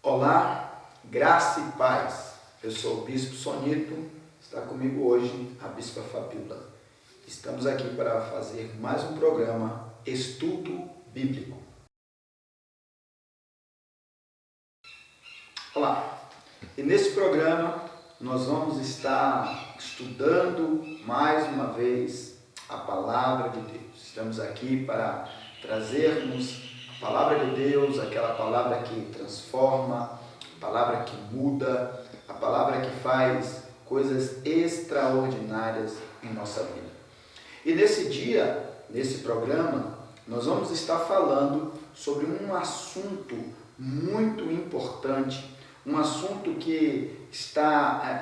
Olá, graça e paz. Eu sou o Bispo Sonito, está comigo hoje a Bispa Fabíola. Estamos aqui para fazer mais um programa Estudo Bíblico. Olá, e nesse programa nós vamos estar estudando mais uma vez a Palavra de Deus. Estamos aqui para trazermos a Palavra de Deus, aquela palavra que transforma, a palavra que muda, a palavra que faz coisas extraordinárias em nossa vida. E nesse dia, nesse programa, nós vamos estar falando sobre um assunto muito importante, um assunto que está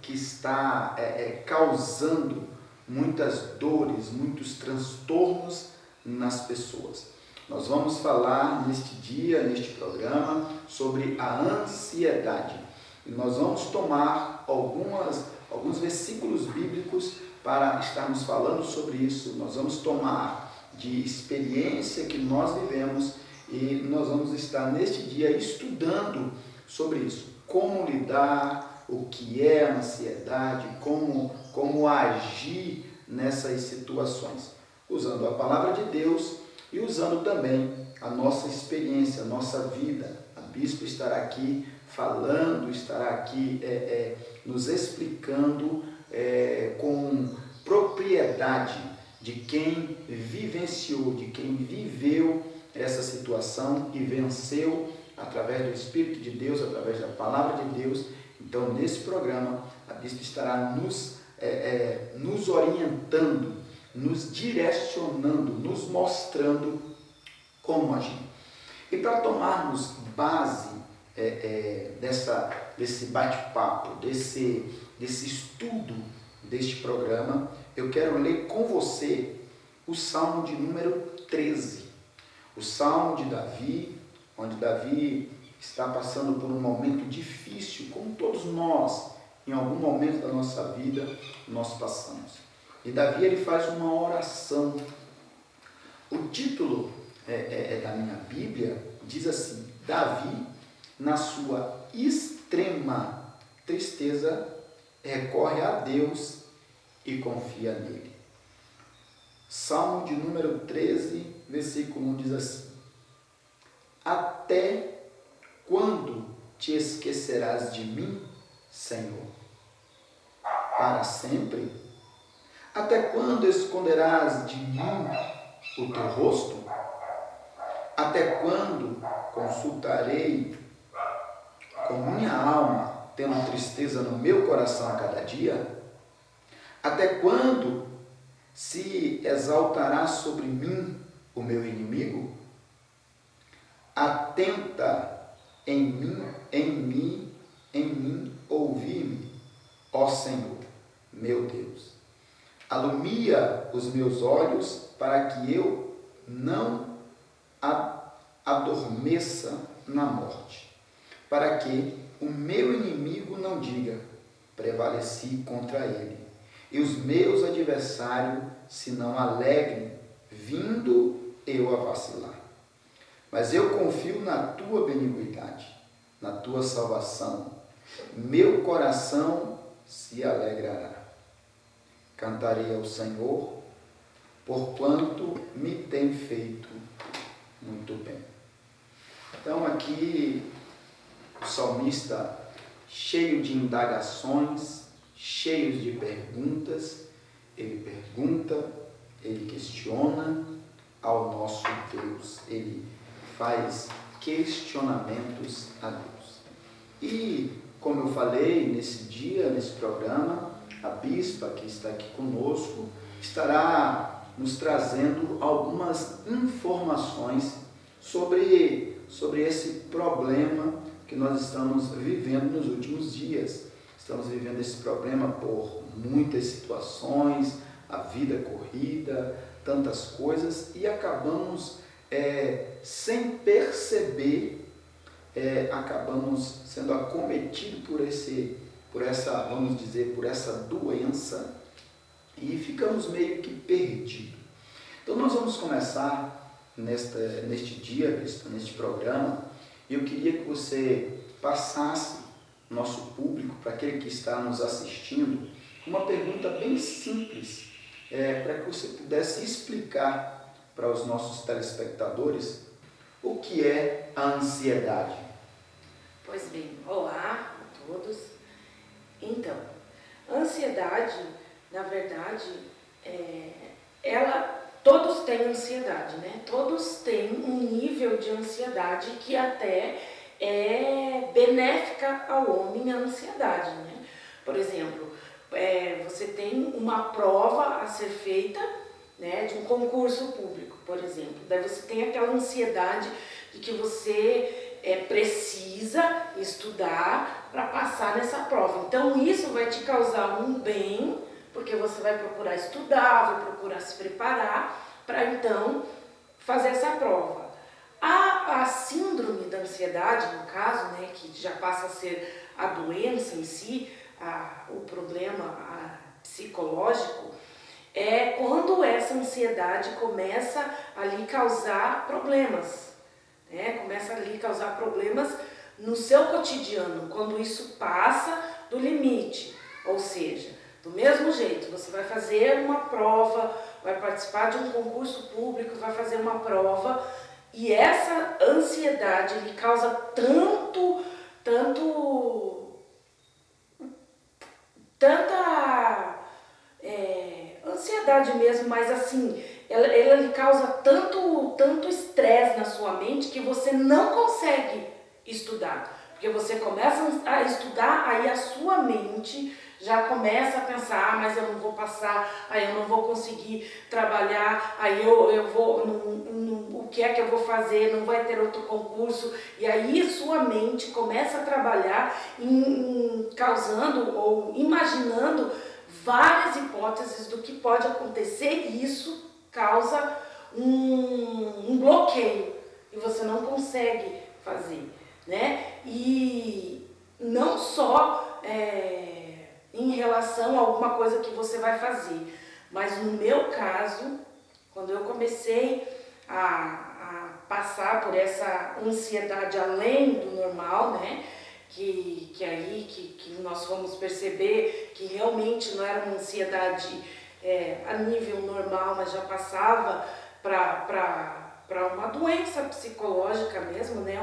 que está causando muitas dores, muitos transtornos nas pessoas. Nós vamos falar neste dia, neste programa, sobre a ansiedade. E nós vamos tomar alguns versículos bíblicos para estarmos falando sobre isso. Nós vamos tomar de experiência que nós vivemos e nós vamos estar neste dia estudando sobre isso. Como lidar, o que é a ansiedade, como agir nessas situações. Usando a palavra de Deus e usando também a nossa experiência, a nossa vida. A Bispa estará aqui falando, estará aqui nos explicando com propriedade de quem vivenciou, de quem viveu essa situação e venceu através do Espírito de Deus, através da palavra de Deus. Então, nesse programa, a Bispa estará nos orientando, nos direcionando, nos mostrando como agir. E para tomarmos base desse bate-papo, desse estudo deste programa, eu quero ler com você o Salmo de número 13. O Salmo de Davi, onde Davi está passando por um momento difícil, como todos nós, em algum momento da nossa vida, nós passamos. E Davi, ele faz uma oração. O título da minha Bíblia diz assim: Davi, na sua extrema tristeza, recorre a Deus e confia nele. Salmo de número 13, versículo 1 diz assim: Até quando te esquecerás de mim, Senhor? Para sempre? Até quando esconderás de mim o teu rosto? Até quando consultarei com minha alma, tendo tristeza no meu coração a cada dia? Até quando se exaltará sobre mim o meu inimigo? Atenta em mim, ouvi-me, ó Senhor, meu Deus. Alumia os meus olhos para que eu não adormeça na morte, para que o meu inimigo não diga, prevaleci contra ele, e os meus adversários se não alegrem, vindo eu a vacilar. Mas eu confio na tua benignidade, na tua salvação. Meu coração se alegrará. Cantarei ao Senhor, porquanto me tem feito muito bem. Então aqui o salmista, cheio de indagações, cheio de perguntas, ele pergunta, ele questiona ao nosso Deus, ele faz questionamentos a Deus. E, como eu falei, nesse dia, nesse programa, a Bispa, que está aqui conosco, estará nos trazendo algumas informações sobre esse problema que nós estamos vivendo nos últimos dias. Estamos vivendo esse problema por muitas situações, a vida corrida, tantas coisas, e acabamos sem perceber, acabamos sendo acometidos por essa doença e ficamos meio que perdidos. Então nós vamos começar neste dia, bispo, neste programa, eu queria que você passasse nosso público, para aquele que está nos assistindo, uma pergunta bem simples, para que você pudesse explicar para os nossos telespectadores o que é a ansiedade. Pois bem, olá a todos. Então, a ansiedade, na verdade, todos têm ansiedade, né? Todos têm um nível de ansiedade que até é benéfica ao homem, a ansiedade, né? Por exemplo, você tem uma prova a ser feita, né, de um concurso público, por exemplo. Daí você tem aquela ansiedade de que você precisa estudar para passar nessa prova. Então isso vai te causar um bem, porque você vai procurar estudar, vai procurar se preparar para então fazer essa prova. A síndrome da ansiedade, no caso, né, que já passa a ser a doença em si, o problema psicológico, é quando essa ansiedade começa a lhe causar problemas, né? Começa a lhe causar problemas no seu cotidiano, quando isso passa do limite. Ou seja, do mesmo jeito, você vai fazer uma prova, vai participar de um concurso público, vai fazer uma prova, e essa ansiedade lhe causa tanta ansiedade mesmo, mas assim, ela lhe causa tanto estresse na sua mente que você não consegue estudar. Porque você começa a estudar, aí a sua mente já começa a pensar, mas eu não vou passar, aí eu não vou conseguir trabalhar, aí eu vou, o que é que eu vou fazer, não vai ter outro concurso, e aí sua mente começa a trabalhar causando ou imaginando várias hipóteses do que pode acontecer, e isso causa um bloqueio, e você não consegue fazer, né? E não só em relação a alguma coisa que você vai fazer, mas no meu caso, quando eu comecei a passar por essa ansiedade além do normal, né, que nós vamos perceber que realmente não era uma ansiedade a nível normal, mas já passava para uma doença psicológica mesmo, né,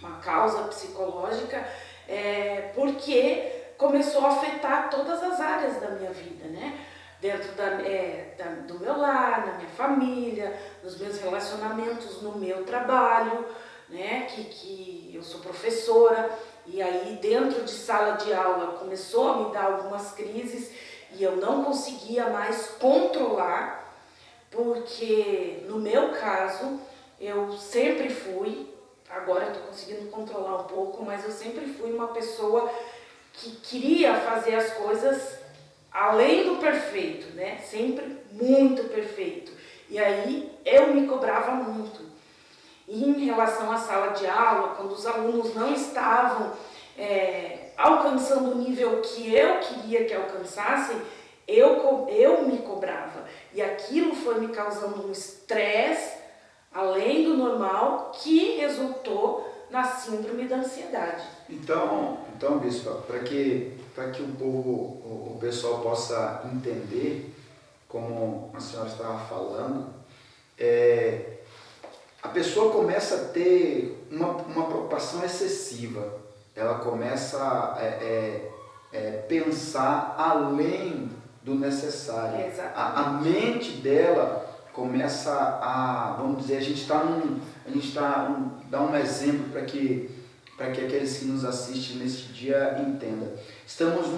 uma causa psicológica, porque começou a afetar todas as áreas da minha vida, né? Dentro do meu lar, na minha família, nos meus relacionamentos, no meu trabalho, né? Que eu sou professora, e aí dentro de sala de aula começou a me dar algumas crises e eu não conseguia mais controlar, porque no meu caso eu sempre fui, agora eu estou conseguindo controlar um pouco, mas eu sempre fui uma pessoa que queria fazer as coisas além do perfeito, né? Sempre muito perfeito. E aí eu me cobrava muito. E em relação à sala de aula, quando os alunos não estavam alcançando o nível que eu queria que alcançassem, eu me cobrava. E aquilo foi me causando um estresse além do normal, que resultou na síndrome da ansiedade. Então bispo, para que o pessoal possa entender, como a senhora estava falando, a pessoa começa a ter uma preocupação excessiva, ela começa a pensar além do necessário. A mente dela começa vamos dizer, a gente dá um exemplo para que aqueles que nos assistem neste dia entendam. Estamos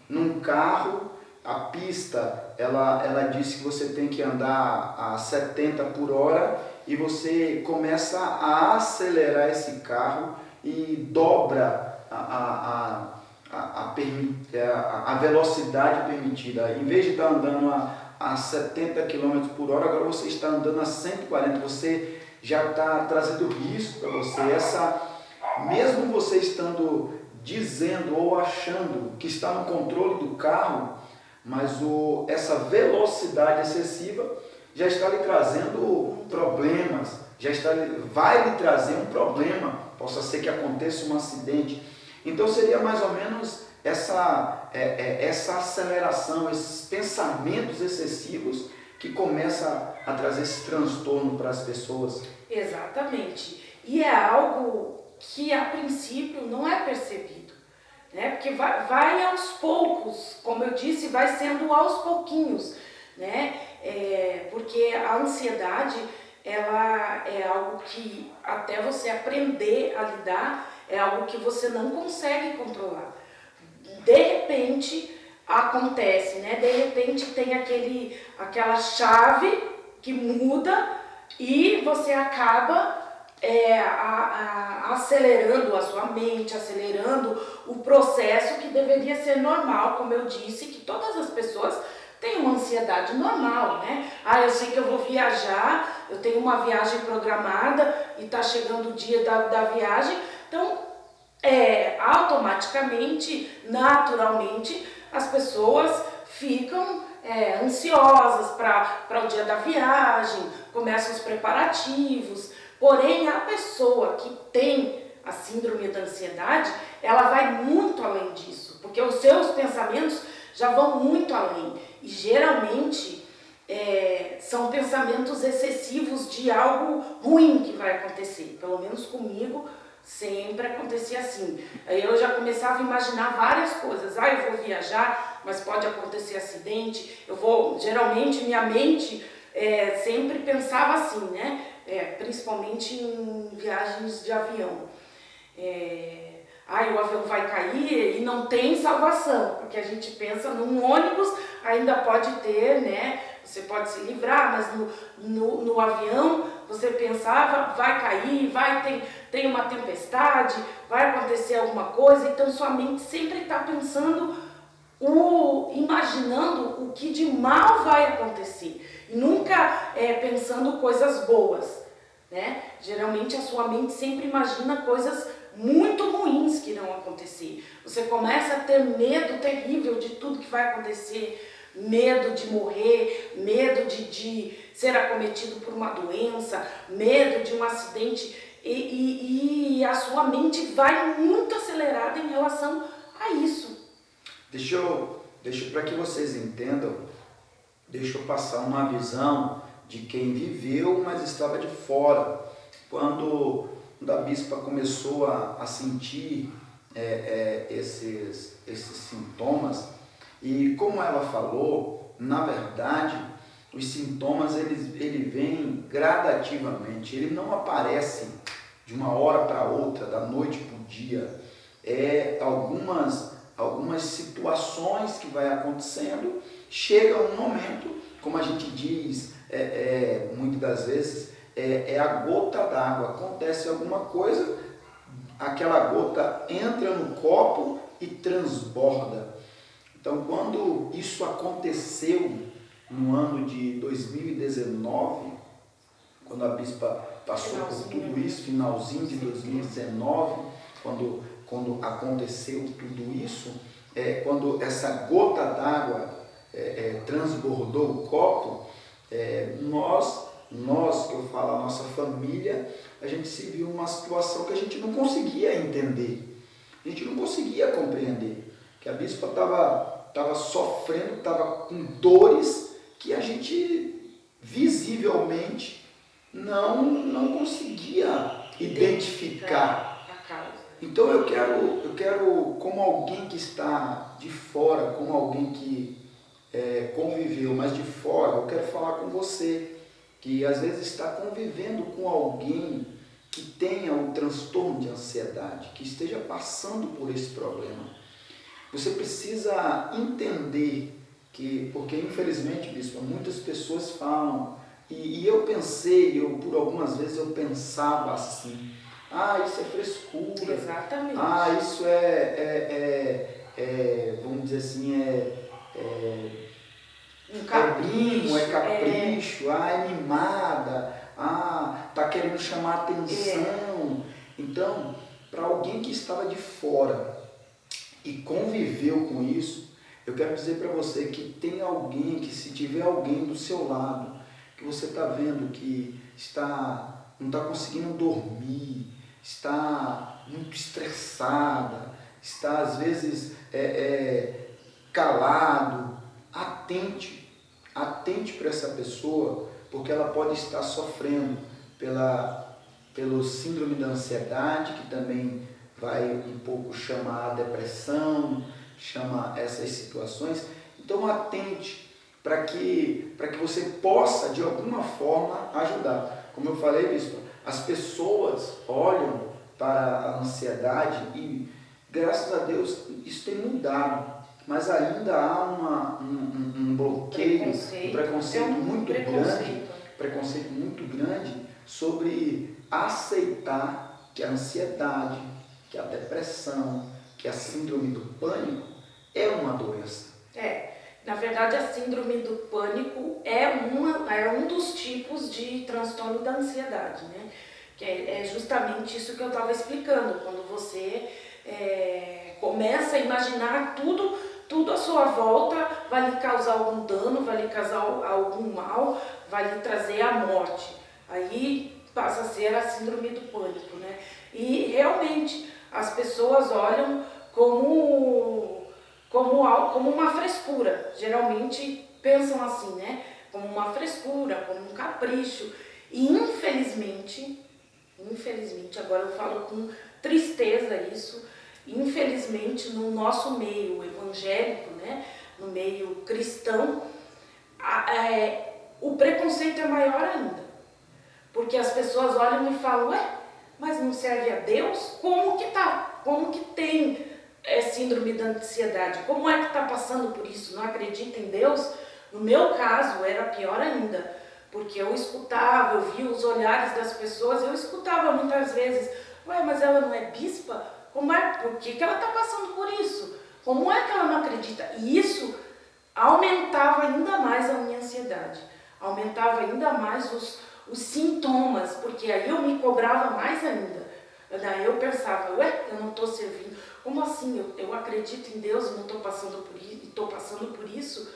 num carro, a pista, ela diz que você tem que andar a 70 por hora e você começa a acelerar esse carro e dobra a velocidade permitida. Em vez de estar andando a 70 km por hora, agora você está andando a 140, você já está trazendo risco para você. Mesmo você estando dizendo ou achando que está no controle do carro, mas essa velocidade excessiva já está lhe trazendo problemas, vai lhe trazer um problema, possa ser que aconteça um acidente. Então seria mais ou menos essa aceleração, esses pensamentos excessivos que começam a trazer esse transtorno para as pessoas. Exatamente. E é algo que a princípio não é percebido, né? Porque vai aos poucos, como eu disse, vai sendo aos pouquinhos, né? Porque a ansiedade, ela é algo que até você aprender a lidar, é algo que você não consegue controlar. De repente acontece, né? De repente tem aquela chave que muda e você acaba acelerando a sua mente, acelerando o processo que deveria ser normal, como eu disse, que todas as pessoas têm uma ansiedade normal, né? Eu sei que eu vou viajar, eu tenho uma viagem programada e está chegando o dia da viagem, então automaticamente, naturalmente, as pessoas ficam ansiosas para o dia da viagem, começam os preparativos. Porém, a pessoa que tem a síndrome da ansiedade, ela vai muito além disso, porque os seus pensamentos já vão muito além. E geralmente são pensamentos excessivos de algo ruim que vai acontecer. Pelo menos comigo sempre acontecia assim. Eu já começava a imaginar várias coisas. Eu vou viajar, mas pode acontecer acidente. Geralmente minha mente sempre pensava assim, né? Principalmente em viagens de avião. O avião vai cair e não tem salvação, porque a gente pensa num ônibus, ainda pode ter, né? Você pode se livrar, mas no avião você pensava, vai cair, tem uma tempestade, vai acontecer alguma coisa, então sua mente sempre está pensando, imaginando o que de mal vai acontecer, e nunca pensando coisas boas, né? Geralmente a sua mente sempre imagina coisas muito ruins que irão acontecer. Você começa a ter medo terrível de tudo que vai acontecer, medo de morrer, medo de ser acometido por uma doença, medo de um acidente, e a sua mente vai muito acelerada em relação a isso. Deixa eu para que vocês entendam, deixa eu passar uma visão de quem viveu, mas estava de fora. Quando a bispa começou a sentir esses sintomas, e como ela falou, na verdade, os sintomas ele vêm gradativamente, ele não aparece de uma hora para outra, da noite para o dia. Algumas situações que vai acontecendo, chega um momento, como a gente diz muitas das vezes, a gota d'água, acontece alguma coisa, aquela gota entra no copo e transborda. Então, quando isso aconteceu no ano de 2019, quando a bispa passou por tudo isso, finalzinho de 2019, quando aconteceu tudo isso, quando essa gota d'água transbordou o copo, nós, que eu falo, a nossa família, a gente se viu numa situação que a gente não conseguia entender, a gente não conseguia compreender, que a bispa estava sofrendo, estava com dores que a gente visivelmente não conseguia identificar. Então eu quero, como alguém que está de fora, como alguém que conviveu, mas de fora, eu quero falar com você, que às vezes está convivendo com alguém que tenha um transtorno de ansiedade, que esteja passando por esse problema. Você precisa entender porque infelizmente, bispo, muitas pessoas falam, e eu pensei, por algumas vezes eu pensava assim, isso é frescura. Exatamente. Isso vamos dizer assim, um capricho, capricho, é mimada, tá querendo chamar atenção. Então, para alguém que estava de fora e conviveu com isso, eu quero dizer para você que tem alguém, que se tiver alguém do seu lado, que você está vendo que não está conseguindo dormir, está muito estressada, está às vezes calado, atente para essa pessoa, porque ela pode estar sofrendo pelo síndrome da ansiedade, que também vai um pouco chamar a depressão, chama essas situações. Então atente para que você possa de alguma forma ajudar. Como eu falei, bispo, as pessoas olham para a ansiedade e graças a Deus isso tem mudado, mas ainda há um bloqueio, um preconceito muito grande sobre aceitar que a ansiedade, que a depressão, que a síndrome do pânico é uma doença. Na verdade, a síndrome do pânico é um dos tipos de transtorno da ansiedade, né? Que é justamente isso que eu estava explicando, quando você começa a imaginar tudo à sua volta vai lhe causar algum dano, vai lhe causar algum mal, vai lhe trazer a morte. Aí passa a ser a síndrome do pânico, né? E realmente as pessoas olham como uma frescura, geralmente pensam assim, né? Como uma frescura, como um capricho. E infelizmente, agora eu falo com tristeza isso, infelizmente no nosso meio evangélico, né? No meio cristão, o preconceito é maior ainda. Porque as pessoas olham e falam, mas não serve a Deus? Como que tem síndrome da ansiedade? Como é que está passando por isso? Não acredita em Deus? No meu caso, era pior ainda, porque eu escutava, eu via os olhares das pessoas, eu escutava muitas vezes, mas ela não é bispa? Por que ela está passando por isso? Como é que ela não acredita? E isso aumentava ainda mais a minha ansiedade, aumentava ainda mais os sintomas, porque aí eu me cobrava mais ainda. Daí eu pensava, eu não estou servindo. Como assim? Eu acredito em Deus e não estou passando por isso, estou passando por isso.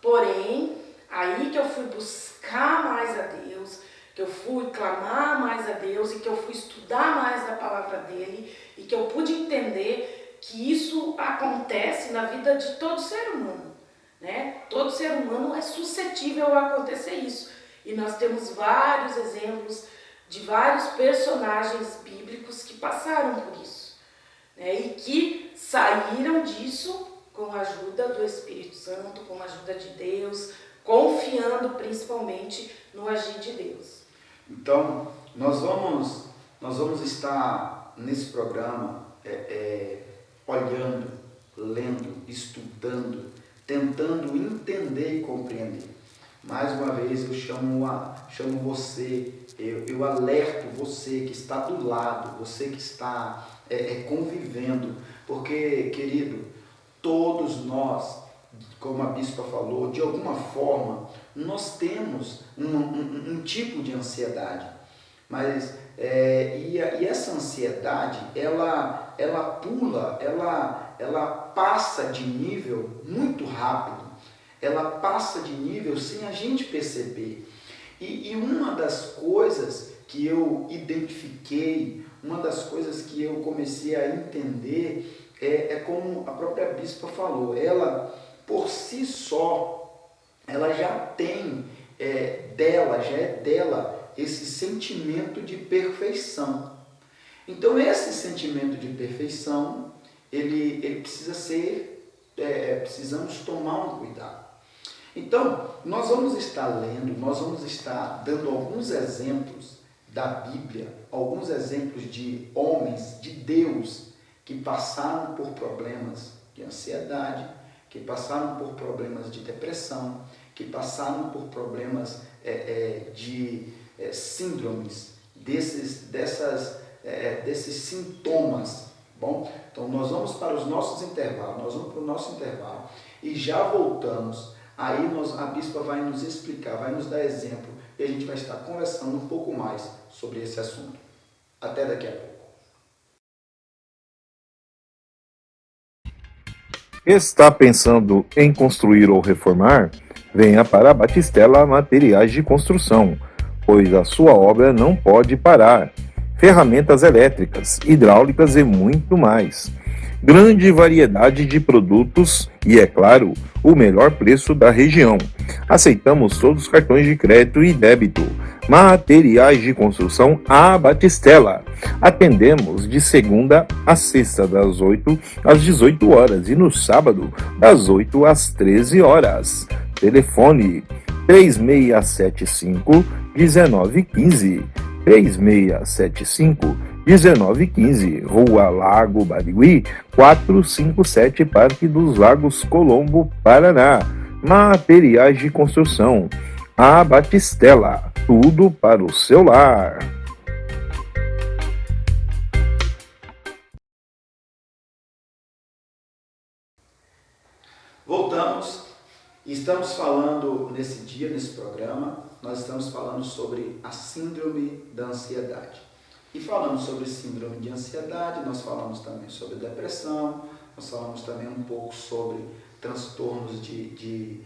Porém, aí que eu fui buscar mais a Deus, que eu fui clamar mais a Deus e que eu fui estudar mais a palavra dele e que eu pude entender que isso acontece na vida de todo ser humano, né? Todo ser humano é suscetível a acontecer isso. E nós temos vários exemplos de vários personagens bíblicos que passaram por isso, né? E que saíram disso com a ajuda do Espírito Santo, com a ajuda de Deus, confiando principalmente no agir de Deus. Então, nós vamos estar nesse programa olhando, lendo, estudando, tentando entender e compreender. Mais uma vez eu chamo você, eu alerto você que está do lado, você que está convivendo, porque, querido, todos nós, como a bispa falou, de alguma forma, nós temos um tipo de ansiedade, mas e essa ansiedade, ela pula, ela passa de nível muito rápido, ela passa de nível sem a gente perceber. E uma das coisas que eu identifiquei, uma das coisas que eu comecei a entender é como a própria bispa falou, ela por si só, ela já tem já é dela esse sentimento de perfeição. Então esse sentimento de perfeição, ele precisa ser, precisamos tomar um cuidado. Então, nós vamos estar lendo, nós vamos estar dando alguns exemplos da Bíblia, alguns exemplos de homens de Deus que passaram por problemas de ansiedade, que passaram por problemas de depressão, que passaram por problemas de síndromes, desses sintomas. Bom, então nós vamos para os nossos intervalos, nós vamos para o nosso intervalo e já voltamos. Aí a bispa vai nos explicar, vai nos dar exemplo e a gente vai estar conversando um pouco mais sobre esse assunto. Até daqui a pouco. Está pensando em construir ou reformar? venha para a Batistella Materiais de Construção, pois a sua obra não pode parar. Ferramentas elétricas, hidráulicas e muito mais. Grande variedade de produtos e, é claro, o melhor preço da região. Aceitamos todos os cartões de crédito e débito. Materiais de construção à Batistella. Atendemos de segunda a sexta, das 8 às 18 horas e no sábado, das 8 às 13 horas. Telefone 3675-1915. 3675-1915, Rua Lago Barigui, 457, Parque dos Lagos, Colombo, Paraná. Materiais de construção. A Batistella, tudo para o seu lar. Voltamos e estamos falando nesse dia, nesse programa, nós estamos falando sobre a síndrome da ansiedade. E falando sobre síndrome de ansiedade, nós falamos também sobre depressão, nós falamos também um pouco sobre transtornos de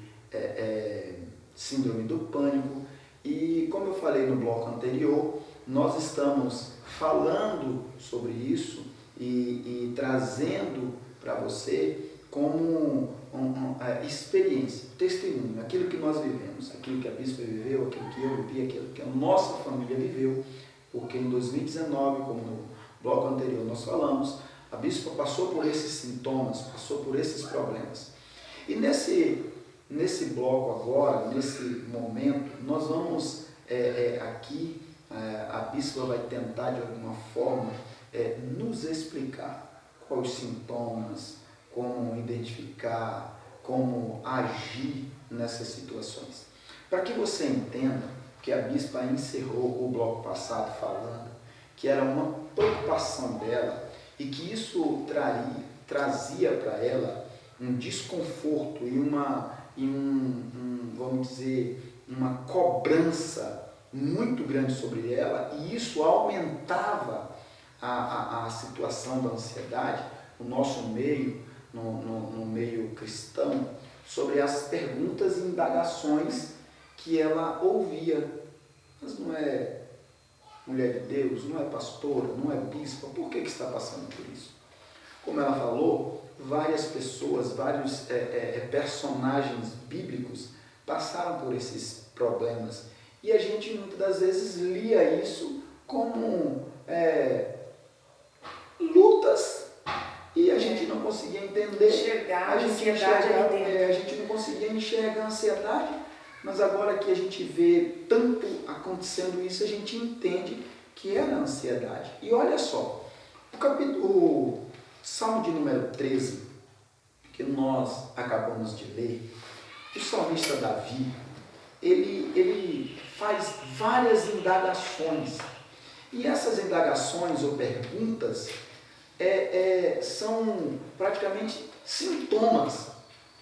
síndrome do pânico. E como eu falei no bloco anterior, nós estamos falando sobre isso e trazendo para você como uma experiência, testemunho, aquilo que nós vivemos, aquilo que a bispa viveu, aquilo que eu vivi, aquilo que a nossa família viveu, porque em 2019, como no bloco anterior nós falamos, a bispa passou por esses sintomas, passou por esses problemas. E nesse bloco agora, nesse momento, nós vamos aqui, a bispa vai tentar de alguma forma nos explicar quais os sintomas, como identificar, como agir nessas situações. Para que você entenda que a bispa encerrou o bloco passado falando que era uma preocupação dela e que isso trazia para ela um desconforto e vamos dizer, uma cobrança muito grande sobre ela, e isso aumentava a situação da ansiedade no nosso meio, no meio cristão, sobre as perguntas e indagações que ela ouvia. Mas não é mulher de Deus, não é pastora, não é bispa, por que está passando por isso? Como ela falou, várias pessoas, vários personagens bíblicos passaram por esses problemas, e a gente muitas das vezes lia isso como lutas, e a gente não conseguia entender, Enxergar a ansiedade ali dentro. A gente não conseguia enxergar a ansiedade, mas agora que a gente vê tanto acontecendo isso, a gente entende que era a ansiedade. E olha só, o Salmo de número 13, que nós acabamos de ler, o salmista Davi, ele faz várias indagações, e essas indagações ou perguntas são praticamente sintomas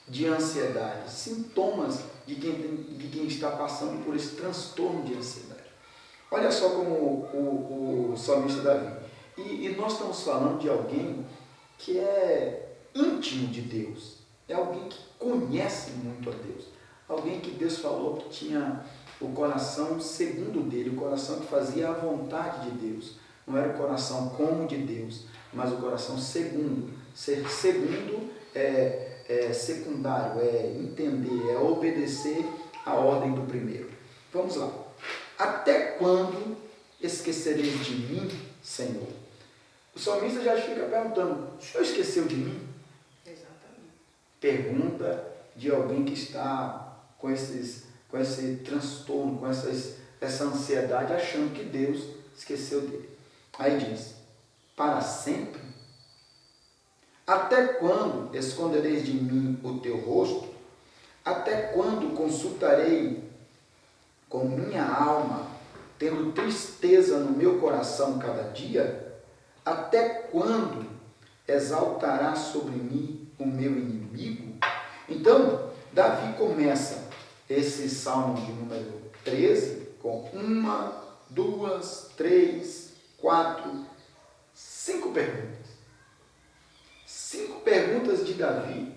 de ansiedade, sintomas de quem está passando por esse transtorno de ansiedade. Olha só como o salmista Davi. E nós estamos falando de alguém que é íntimo de Deus, é alguém que conhece muito a Deus, alguém que Deus falou que tinha o coração segundo dele, o coração que fazia a vontade de Deus. Não era o coração como de Deus, mas o coração segundo. Ser segundo secundário, entender, obedecer a ordem do primeiro. Vamos lá. Até quando esquecereis de mim, Senhor? O salmista já fica perguntando, o Senhor esqueceu de mim? Exatamente. Pergunta de alguém que está com esse transtorno, com essa ansiedade, achando que Deus esqueceu dele. Aí diz, para sempre? Até quando escondereis de mim o teu rosto? Até quando consultarei com minha alma, tendo tristeza no meu coração cada dia? Até quando exaltará sobre mim o meu inimigo? Então, Davi começa esse salmo de número 13 com 1, 2, 3, 4, 5 perguntas. 5 perguntas de Davi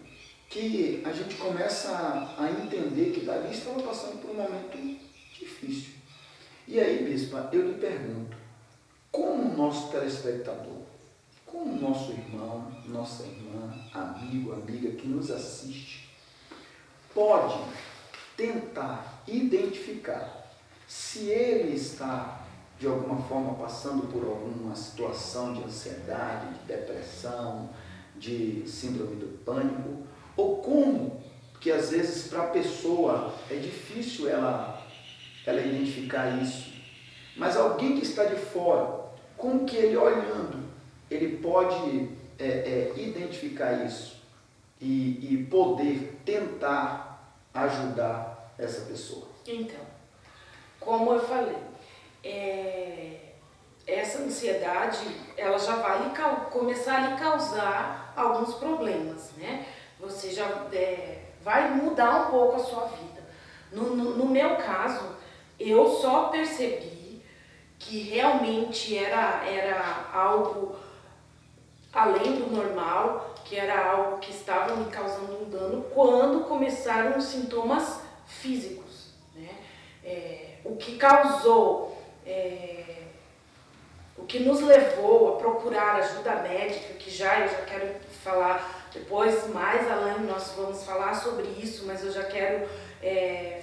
que a gente começa a entender que Davi estava passando por um momento difícil. E aí, bispa, eu lhe pergunto, como o nosso telespectador, como o nosso irmão, nossa irmã, amigo, amiga que nos assiste, pode tentar identificar se ele está, de alguma forma, passando por alguma situação de ansiedade, de depressão, de síndrome do pânico, ou como que às vezes para a pessoa é difícil ela identificar isso, mas alguém que está de fora, como que ele olhando, ele pode identificar isso e poder tentar ajudar essa pessoa? Então, como eu falei, essa ansiedade, ela já vai começar a lhe causar alguns problemas, né? Você já vai mudar um pouco a sua vida. No meu caso, eu só percebi que realmente era algo além do normal, que era algo que estava me causando um dano quando começaram os sintomas físicos, né? O que causou, o que nos levou a procurar ajuda médica, que eu já quero falar depois, mais além nós vamos falar sobre isso, mas eu já quero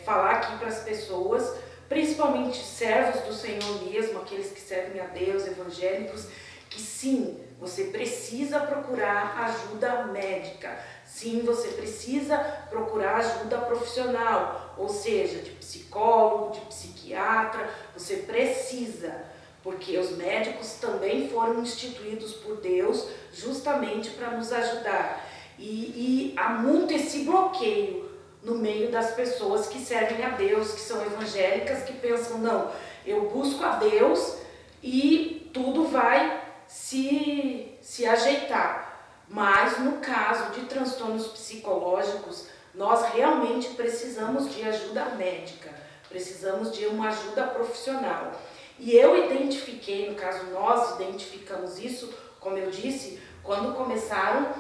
falar aqui para as pessoas, principalmente servos do Senhor mesmo, aqueles que servem a Deus, evangélicos, que sim, você precisa procurar ajuda médica, sim, você precisa procurar ajuda profissional, ou seja, de psicólogo, de psiquiatra, você precisa, porque os médicos também foram instituídos por Deus justamente para nos ajudar. E há muito esse bloqueio no meio das pessoas que servem a Deus, que são evangélicas, que pensam, não, eu busco a Deus e tudo vai se ajeitar. Mas no caso de transtornos psicológicos, nós realmente precisamos de ajuda médica, precisamos de uma ajuda profissional. E eu identifiquei, no caso nós identificamos isso, como eu disse, quando começaram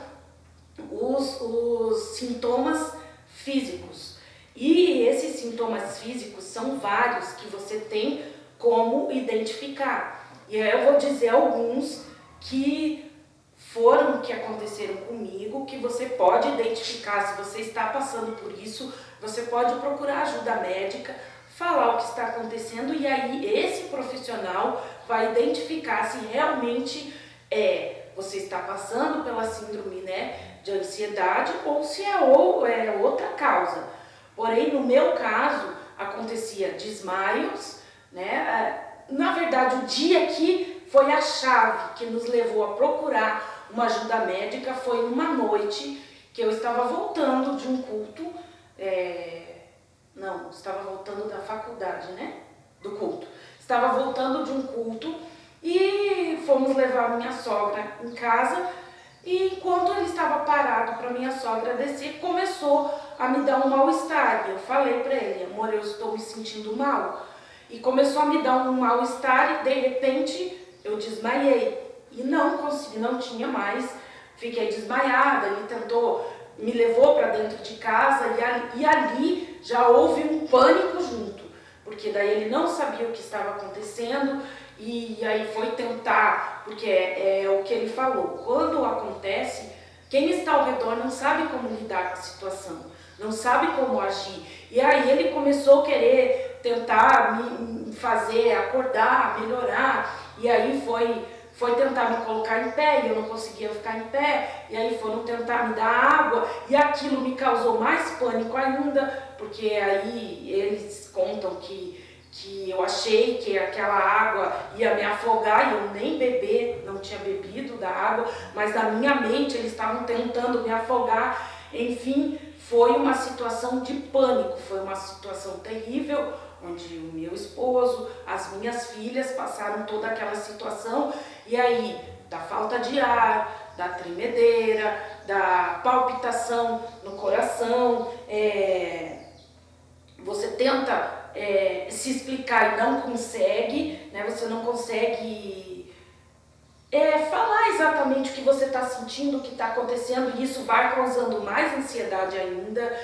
os sintomas físicos. E esses sintomas físicos são vários que você tem como identificar. E aí eu vou dizer alguns que aconteceram comigo, que você pode identificar. Se você está passando por isso, você pode procurar ajuda médica, falar o que está acontecendo, e aí esse profissional vai identificar se realmente você está passando pela síndrome, né, de ansiedade, ou se é outra causa. Porém, no meu caso, acontecia desmaios, né? Na verdade, o dia que foi a chave que nos levou a procurar uma ajuda médica foi uma noite que eu estava voltando de um culto, estava voltando da faculdade, né? Do culto. Estava voltando de um culto e fomos levar minha sogra em casa, e enquanto ele estava parado para minha sogra descer, começou a me dar um mal-estar. Eu falei para ele, amor, eu estou me sentindo mal. E começou a me dar um mal-estar e de repente eu desmaiei. E não consegui, não tinha mais, fiquei desmaiada. Ele me levou para dentro de casa e ali já houve um pânico junto. Porque daí ele não sabia o que estava acontecendo e aí foi tentar, porque é o que ele falou. Quando acontece, quem está ao redor não sabe como lidar com a situação, não sabe como agir. E aí ele começou a querer tentar me fazer acordar, melhorar, e aí foi tentar me colocar em pé, e eu não conseguia ficar em pé, e aí foram tentar me dar água, e aquilo me causou mais pânico ainda, porque aí eles contam que eu achei que aquela água ia me afogar, e eu nem não tinha bebido da água, mas na minha mente eles estavam tentando me afogar. Enfim, foi uma situação de pânico, foi uma situação terrível, onde o meu esposo, as minhas filhas passaram toda aquela situação, e aí, da falta de ar, da tremedeira, da palpitação no coração, você tenta se explicar e não consegue, né? Você não consegue falar exatamente o que você está sentindo, o que está acontecendo, e isso vai causando mais ansiedade ainda.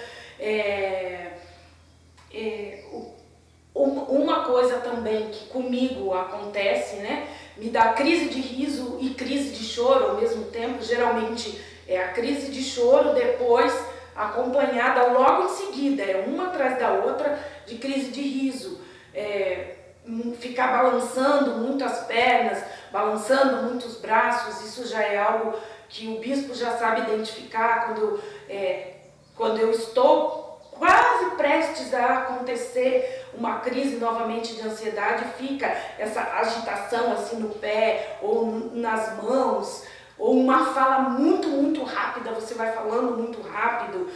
Uma coisa também que comigo acontece, né, me dá crise de riso e crise de choro ao mesmo tempo. Geralmente é a crise de choro, depois acompanhada logo em seguida, uma atrás da outra, de crise de riso. Ficar balançando muito as pernas, balançando muito os braços, isso já é algo que o bispo já sabe identificar quando eu estou quase prestes a acontecer uma crise novamente de ansiedade, fica essa agitação assim no pé ou nas mãos, ou uma fala muito, muito rápida, você vai falando muito rápido.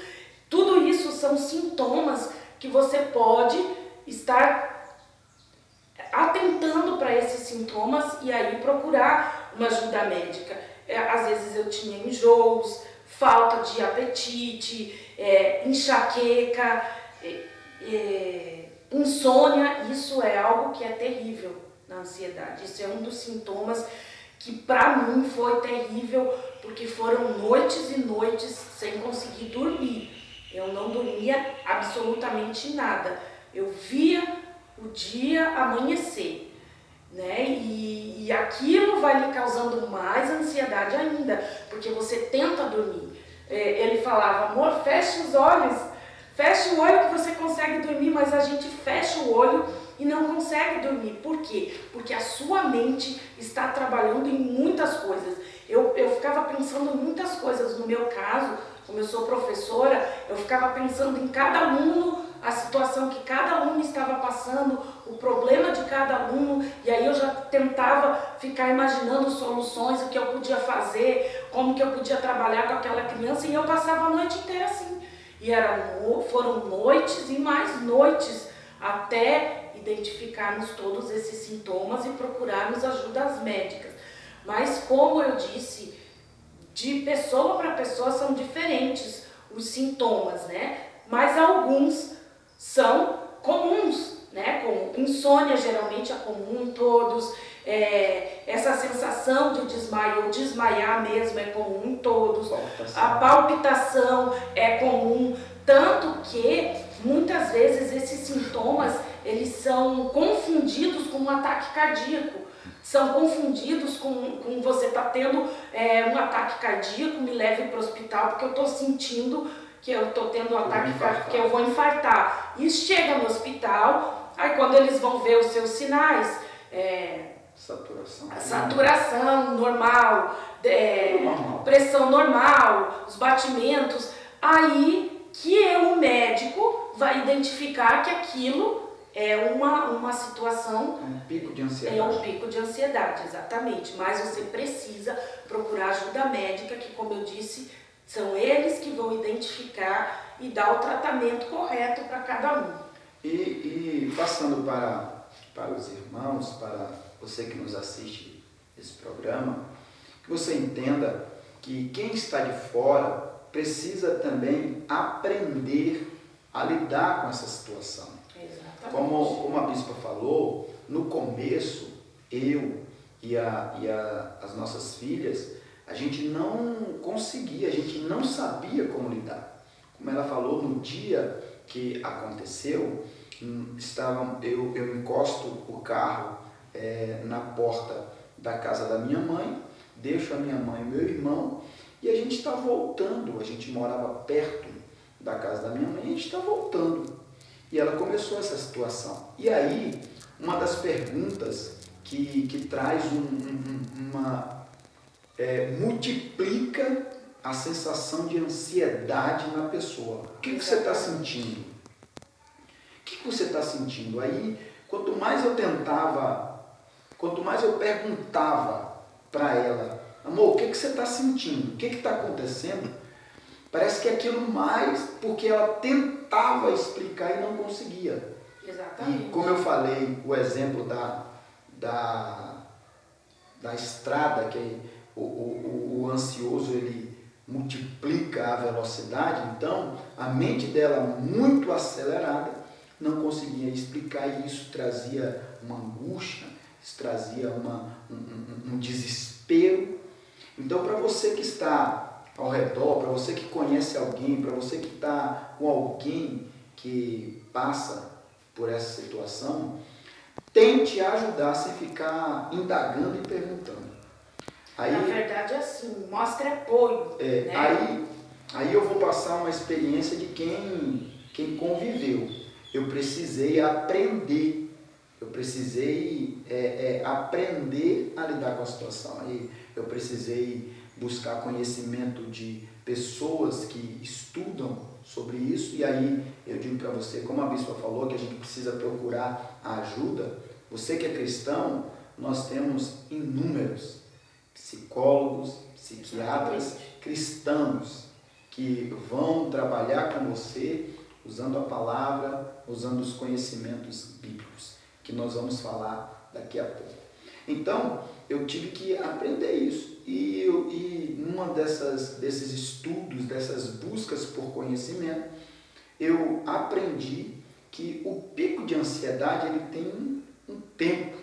Tudo isso são sintomas que você pode estar atentando para esses sintomas e aí procurar uma ajuda médica. Às vezes eu tinha enjoos, falta de apetite, enxaqueca, insônia. Isso é algo que é terrível na ansiedade. Isso é um dos sintomas que para mim foi terrível, porque foram noites e noites sem conseguir dormir. Eu não dormia absolutamente nada. Eu via o dia amanhecer, né? E aquilo vai lhe causando mais ansiedade ainda, porque você tenta dormir. Ele falava, amor, fecha os olhos, fecha o olho que você consegue dormir, mas a gente fecha o olho e não consegue dormir. Por quê? Porque a sua mente está trabalhando em muitas coisas. Eu ficava pensando em muitas coisas. No meu caso, como eu sou professora, eu ficava pensando em cada aluno, a situação que cada aluno estava passando, o problema de cada aluno, e aí eu já tentava ficar imaginando soluções, o que eu podia fazer, como que eu podia trabalhar com aquela criança, e eu passava a noite inteira assim. E foram noites e mais noites até identificarmos todos esses sintomas e procurarmos ajudas médicas. Mas como eu disse, de pessoa para pessoa são diferentes os sintomas, né? Mas alguns são comuns, né? Como insônia geralmente é comum em todos, essa sensação de desmaio ou desmaiar mesmo é comum em todos, a palpitação é comum, tanto que muitas vezes esses sintomas eles são confundidos com um ataque cardíaco, são confundidos com você está tendo um ataque cardíaco, me leve para o hospital porque eu estou sentindo que eu estou tendo um ataque cardíaco, que eu vou infartar. E chega no hospital, aí quando eles vão ver os seus sinais, saturação normal, pressão normal, os batimentos, aí que o médico vai identificar que aquilo é uma situação... Um pico de ansiedade. É um pico de ansiedade, exatamente. Mas você precisa procurar ajuda médica, que como eu disse, são eles que vão identificar e dar o tratamento correto para cada um. E passando para os irmãos, para você que nos assiste esse programa, que você entenda que quem está de fora precisa também aprender a lidar com essa situação. Exatamente. Como a bispa falou, no começo, eu e as nossas filhas, a gente não conseguia, a gente não sabia como lidar. Como ela falou, no dia que aconteceu, eu encosto o carro na porta da casa da minha mãe, deixo a minha mãe e meu irmão, e a gente está voltando. A gente morava perto da casa da minha mãe, e a gente está voltando. E ela começou essa situação. E aí, uma das perguntas que traz multiplica a sensação de ansiedade na pessoa. O que você está sentindo? O que você está sentindo? Aí, quanto mais eu perguntava para ela, amor, o que você está sentindo? O que está acontecendo? Parece que aquilo mais, porque ela tentava explicar e não conseguia. Exatamente. E como eu falei, o exemplo da estrada, que o ansioso ele multiplica a velocidade, então a mente dela muito acelerada não conseguia explicar e isso trazia uma angústia, isso trazia um desespero. Então, para você que está ao redor, para você que conhece alguém, para você que está com alguém que passa por essa situação, tente ajudar sem ficar indagando e perguntando. Aí, na verdade, é assim, mostre apoio. Né? Aí eu vou passar uma experiência de quem conviveu. Eu precisei aprender. Eu precisei aprender a lidar com a situação. Aí eu precisei buscar conhecimento de pessoas que estudam sobre isso. E aí eu digo para você, como a bispa falou, que a gente precisa procurar a ajuda. Você que é cristão, nós temos inúmeros psicólogos, psiquiatras, cristãos que vão trabalhar com você usando a palavra, usando os conhecimentos bíblicos, que nós vamos falar daqui a pouco. Então, eu tive que aprender isso. E numa desses estudos, dessas buscas por conhecimento, eu aprendi que o pico de ansiedade ele tem um tempo.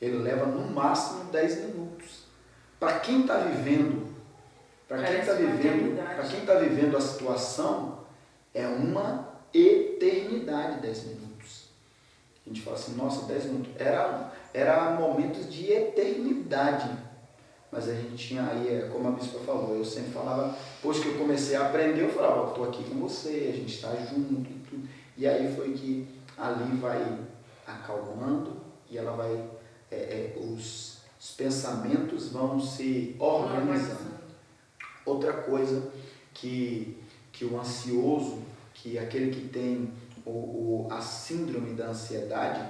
Ele leva no máximo 10 minutos. Para quem está vivendo, para quem está vivendo a situação, é uma eternidade 10 minutos. A gente fala assim, nossa, 10 minutos. Era momentos de eternidade. Mas a gente tinha aí, como a bispa falou, eu sempre falava, depois que eu comecei a aprender, eu falava, estou aqui com você, a gente está junto e tudo. E aí foi que ali vai acalmando e ela vai, os pensamentos vão se organizando. Outra coisa que o ansioso, que aquele que tem a síndrome da ansiedade,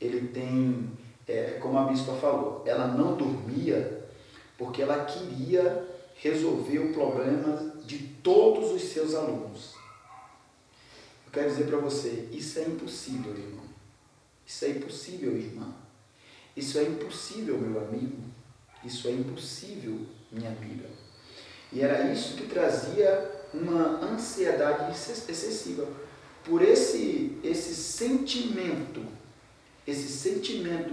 ele tem, como a bispa falou, ela não dormia porque ela queria resolver o problema de todos os seus alunos. Eu quero dizer para você, isso é impossível, irmão. Isso é impossível, irmã. Isso é impossível, meu amigo. Isso é impossível, minha amiga. E era isso que trazia uma ansiedade excessiva. Por esse sentimento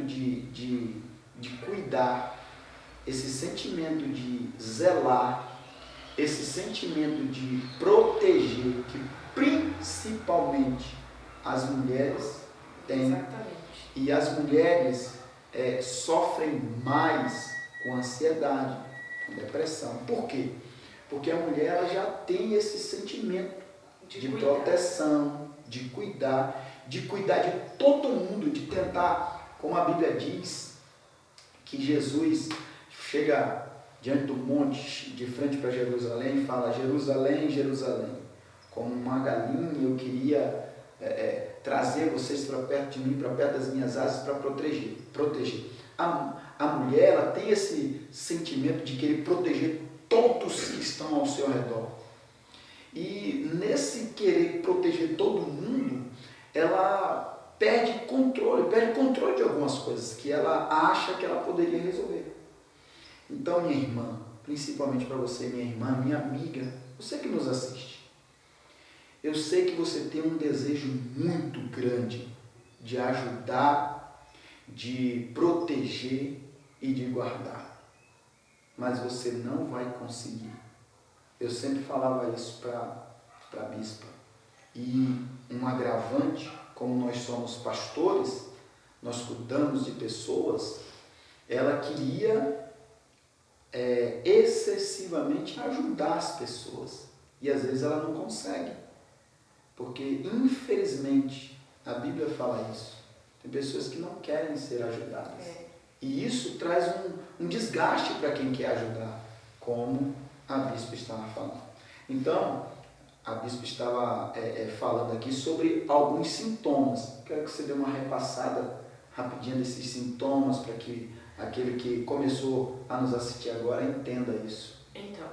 de cuidar, esse sentimento de zelar, esse sentimento de proteger, que principalmente as mulheres têm. Exatamente. E as mulheres sofrem mais com ansiedade, com depressão. Por quê? Porque a mulher ela já tem esse sentimento de proteção, de cuidar de todo mundo, de tentar, como a Bíblia diz, que Jesus chega diante do monte, de frente para Jerusalém, e fala, Jerusalém, Jerusalém, como uma galinha eu queria trazer vocês para perto de mim, para perto das minhas asas, para proteger. A mulher ela tem esse sentimento de querer proteger todos que estão ao seu redor. E nesse querer proteger todo mundo, ela perde controle de algumas coisas que ela acha que ela poderia resolver. Então, minha irmã, principalmente para você, minha irmã, minha amiga, você que nos assiste, eu sei que você tem um desejo muito grande de ajudar, de proteger e de guardar, mas você não vai conseguir. Eu sempre falava isso para a bispa. E um agravante, como nós somos pastores, nós cuidamos de pessoas, ela queria excessivamente ajudar as pessoas. E às vezes ela não consegue. Porque, infelizmente, a Bíblia fala isso. Tem pessoas que não querem ser ajudadas. E isso traz um desgaste para quem quer ajudar, como a bispa estava falando. Então, a bispa estava falando aqui sobre alguns sintomas. Quero que você dê uma repassada rapidinho desses sintomas para que aquele que começou a nos assistir agora entenda isso. Então,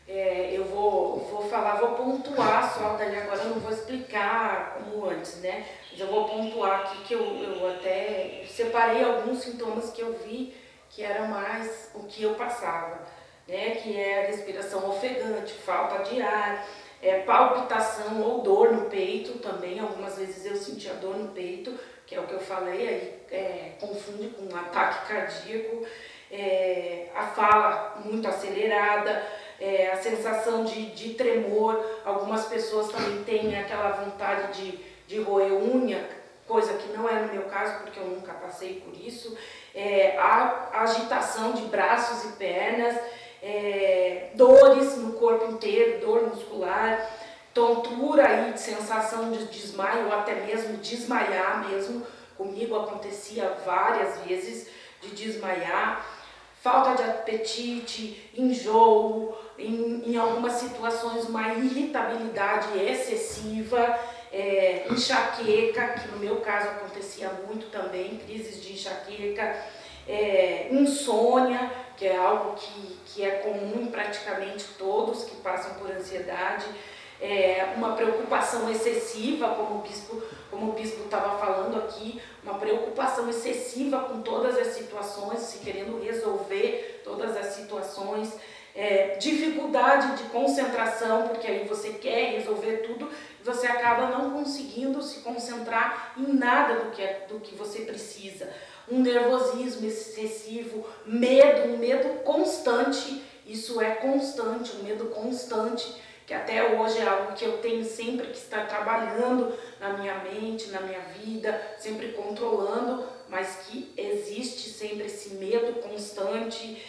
eu vou falar, vou pontuar só, daí agora eu não vou explicar como antes, né? Mas eu vou pontuar aqui que eu até separei alguns sintomas que eu vi que era mais o que eu passava, né? Que é a respiração ofegante, falta de ar, palpitação ou dor no peito também. Algumas vezes eu sentia dor no peito, que é o que eu falei, aí confunde com um ataque cardíaco, a fala muito acelerada, a sensação de tremor. Algumas pessoas também têm aquela vontade de roer unha, coisa que não é no meu caso, porque eu nunca passei por isso. A agitação de braços e pernas, dores no corpo inteiro, dor muscular, tontura e sensação de desmaio, ou até mesmo desmaiar mesmo. Comigo acontecia várias vezes de desmaiar, falta de apetite, enjoo, em algumas situações uma irritabilidade excessiva, enxaqueca, que no meu caso acontecia muito também, crises de enxaqueca, insônia, que é algo que é comum em praticamente todos que passam por ansiedade, uma preocupação excessiva, como o bispo estava falando aqui, uma preocupação excessiva com todas as situações, se querendo resolver todas as situações, dificuldade de concentração, porque aí você quer resolver tudo e você acaba não conseguindo se concentrar em nada do que você precisa. Um nervosismo excessivo, um medo constante, isso é constante, um medo constante, que até hoje é algo que eu tenho sempre que estar trabalhando na minha mente, na minha vida, sempre controlando, mas que existe sempre esse medo constante,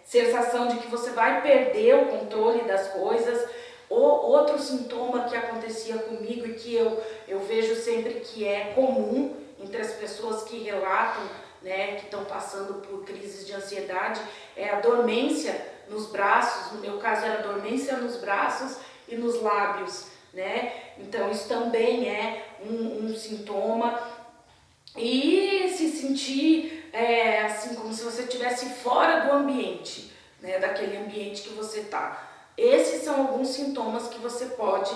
sensação de que você vai perder o controle das coisas. Outro sintoma que acontecia comigo e que eu vejo sempre que é comum entre as pessoas que relatam, né, que estão passando por crises de ansiedade, é a dormência nos braços. No meu caso era dormência nos braços e nos lábios, né? Então isso também é um sintoma. E se sentir assim como se você estivesse fora do ambiente, né, daquele ambiente que você está. Esses são alguns sintomas que você pode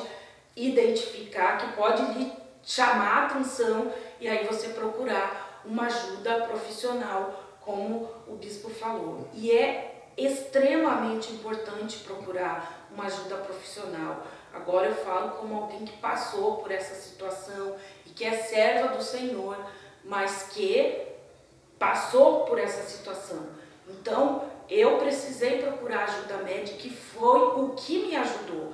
identificar, que pode lhe chamar a atenção, e aí você procurar uma ajuda profissional, como o bispo falou. E é extremamente importante procurar uma ajuda profissional. Agora eu falo como alguém que passou por essa situação e que é serva do Senhor, mas que passou por essa situação. Então, eu precisei procurar ajuda médica, e foi o que me ajudou.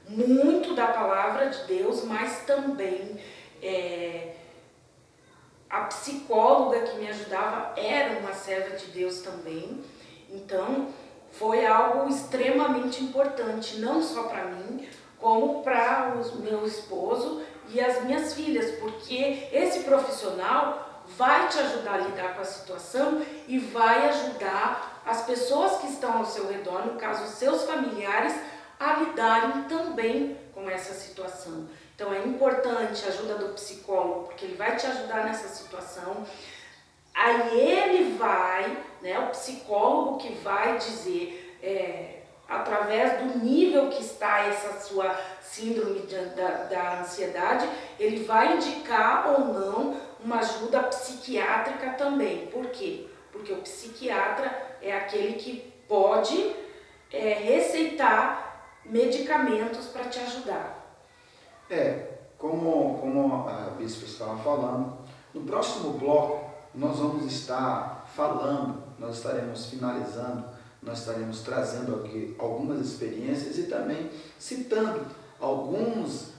Muito da palavra de Deus, mas também a psicóloga que me ajudava era uma serva de Deus também. Então, foi algo extremamente importante, não só para mim, como para o meu esposo e as minhas filhas, porque esse profissional vai te ajudar a lidar com a situação e vai ajudar as pessoas que estão ao seu redor, no caso os seus familiares, a lidarem também com essa situação. Então é importante a ajuda do psicólogo, porque ele vai te ajudar nessa situação. Aí ele vai, né, o psicólogo que vai dizer, através do nível que está essa sua síndrome da ansiedade, ele vai indicar ou não uma ajuda psiquiátrica também. Por quê? Porque o psiquiatra é aquele que pode receitar medicamentos para te ajudar. Como a bispa estava falando, no próximo bloco nós vamos estar falando, nós estaremos finalizando, nós estaremos trazendo aqui algumas experiências e também citando alguns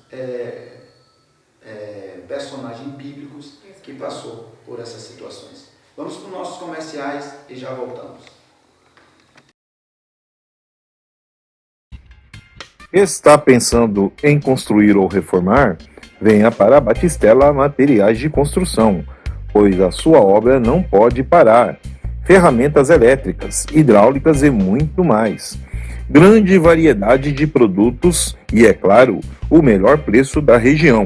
personagens bíblicos que passou por essas situações. Vamos para os nossos comerciais e já voltamos. Está pensando em construir ou reformar? Venha para a Batistella Materiais de Construção, pois a sua obra não pode parar. Ferramentas elétricas, hidráulicas e muito mais. Grande variedade de produtos e, é claro, o melhor preço da região.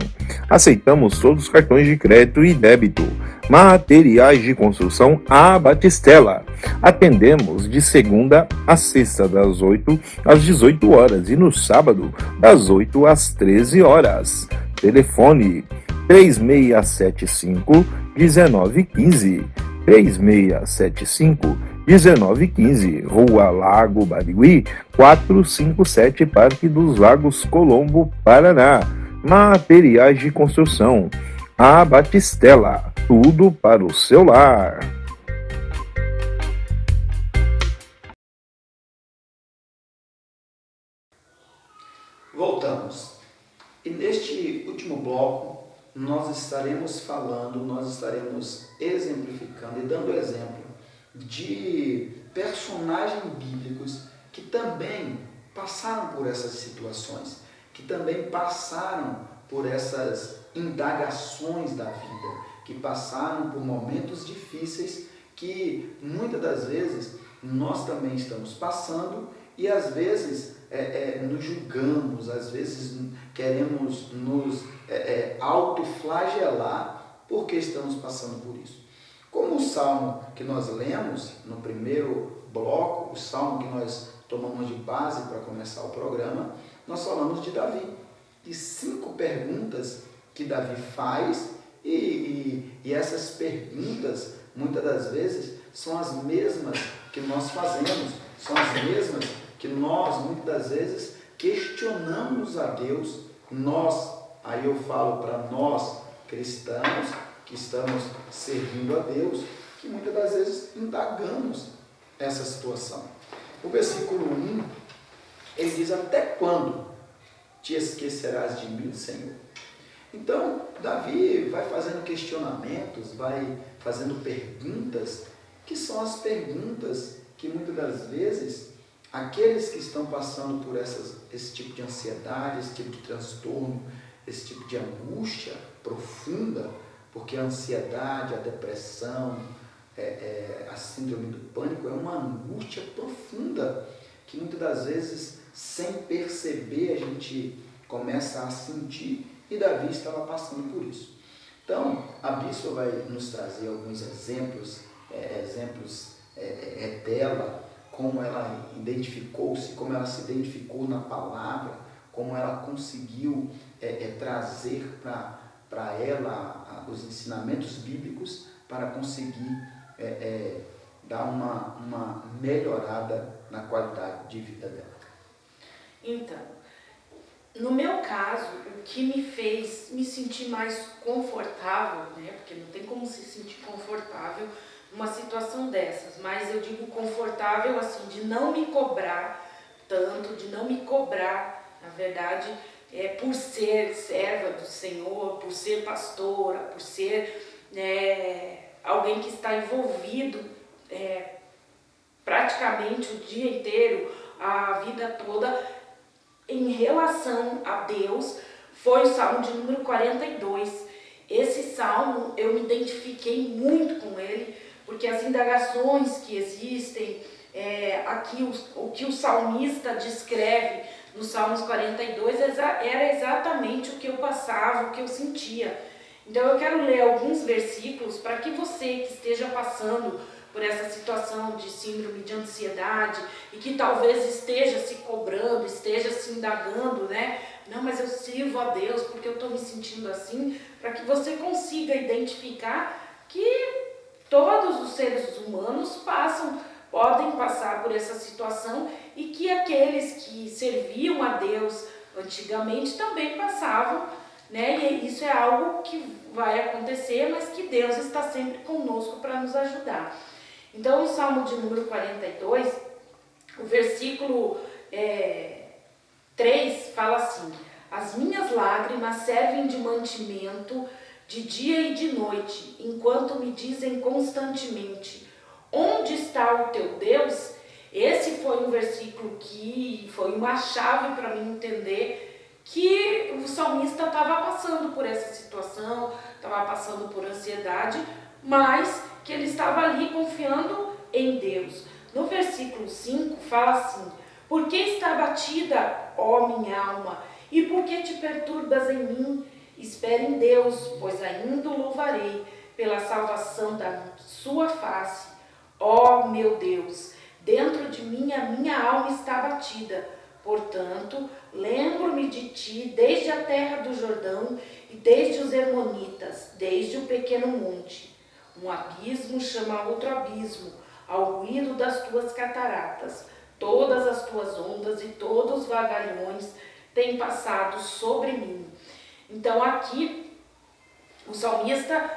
Aceitamos todos os cartões de crédito e débito. Materiais de Construção a Batistella. Atendemos de segunda a sexta, das 8 às 18 horas e no sábado, das 8 às 13 horas. Telefone 3675-1915. 3675-1915, Rua Lago Barigui, 457, Parque dos Lagos, Colombo, Paraná. Materiais de construção. A Batistela, tudo para o seu lar. Voltamos. E neste último bloco, nós estaremos exemplificando e dando exemplo de personagens bíblicos que também passaram por essas situações, que também passaram por essas indagações da vida, que passaram por momentos difíceis que muitas das vezes nós também estamos passando e às vezes nos julgamos, às vezes queremos nos autoflagelar porque estamos passando por isso. Como o salmo que nós lemos no primeiro bloco, o salmo que nós tomamos de base para começar o programa, nós falamos de Davi, de 5 perguntas que Davi faz e essas perguntas, muitas das vezes, são as mesmas que nós fazemos, são as mesmas que nós, muitas das vezes, questionamos a Deus. Nós, aí eu falo para nós cristãos, que estamos servindo a Deus, que muitas das vezes indagamos essa situação. O versículo 1, ele diz: até quando te esquecerás de mim, Senhor? Então, Davi vai fazendo questionamentos, vai fazendo perguntas, que são as perguntas que muitas das vezes aqueles que estão passando por esse tipo de ansiedade, esse tipo de transtorno, esse tipo de angústia profunda, porque a ansiedade, a depressão, a síndrome do pânico é uma angústia profunda que muitas das vezes, sem perceber, a gente começa a sentir, e Davi estava passando por isso. Então, a Bispa vai nos trazer alguns exemplos dela, como ela identificou-se, como ela se identificou na palavra, como ela conseguiu trazer para ela os ensinamentos bíblicos para conseguir dar uma melhorada na qualidade de vida dela. Então, no meu caso, o que me fez me sentir mais confortável, né? Porque não tem como se sentir confortável numa situação dessas, mas eu digo confortável assim, de não me cobrar tanto, de não me cobrar, na verdade, por ser serva do Senhor, por ser pastora, por ser alguém que está envolvido praticamente o dia inteiro, a vida toda, em relação a Deus, foi o Salmo de número 42. Esse Salmo, eu me identifiquei muito com ele, porque as indagações que existem, aqui o que o salmista descreve no Salmos 42 era exatamente o que eu passava, o que eu sentia. Então eu quero ler alguns versículos para que você que esteja passando por essa situação de síndrome de ansiedade e que talvez esteja se cobrando, esteja se indagando, né? Não, mas eu sirvo a Deus porque eu estou me sentindo assim, para que você consiga identificar que todos os seres humanos podem passar por essa situação e que aqueles que serviam a Deus antigamente também passavam, né? E isso é algo que vai acontecer, mas que Deus está sempre conosco para nos ajudar. Então, o Salmo de número 42, o versículo 3 fala assim: as minhas lágrimas servem de mantimento de dia e de noite, enquanto me dizem constantemente: onde está o teu Deus? Esse foi um versículo que foi uma chave para mim entender que o salmista estava passando por essa situação, estava passando por ansiedade, mas que ele estava ali confiando em Deus. No versículo 5 fala assim: por que está abatida, ó minha alma, e por que te perturbas em mim? Espere em Deus, pois ainda o louvarei pela salvação da sua face. Ó meu Deus, dentro de mim a minha alma está abatida. Portanto, lembro-me de ti desde a terra do Jordão e desde os Hermonitas, desde o pequeno monte. Um abismo chama outro abismo, ao ruído das tuas cataratas. Todas as tuas ondas e todos os vagalhões têm passado sobre mim. Então aqui o salmista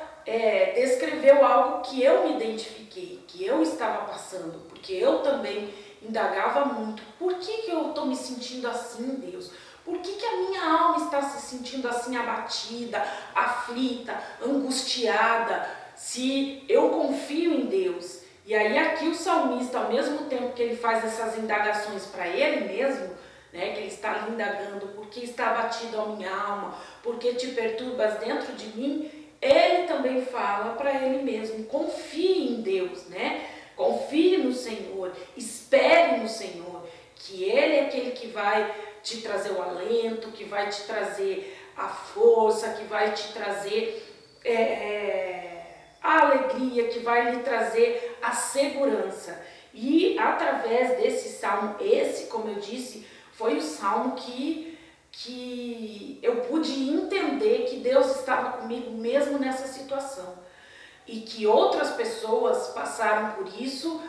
descreveu algo que eu me identifiquei, que eu estava passando, porque eu também indagava muito. Por que eu estou me sentindo assim, Deus? Por que a minha alma está se sentindo assim abatida, aflita, angustiada, se eu confio em Deus? E aí aqui o salmista, ao mesmo tempo que ele faz essas indagações para ele mesmo, né, que ele está indagando, por que está abatido a minha alma, por que te perturbas dentro de mim, ele também fala para ele mesmo, confie em Deus, né? Confie no Senhor, espere no Senhor, que Ele é aquele que vai te trazer o alento, que vai te trazer a força, que vai te trazer a alegria, que vai lhe trazer a segurança. E através desse salmo, esse, como eu disse, foi o salmo que eu pude entender que Deus estava comigo mesmo nessa situação. E que outras pessoas passaram por isso,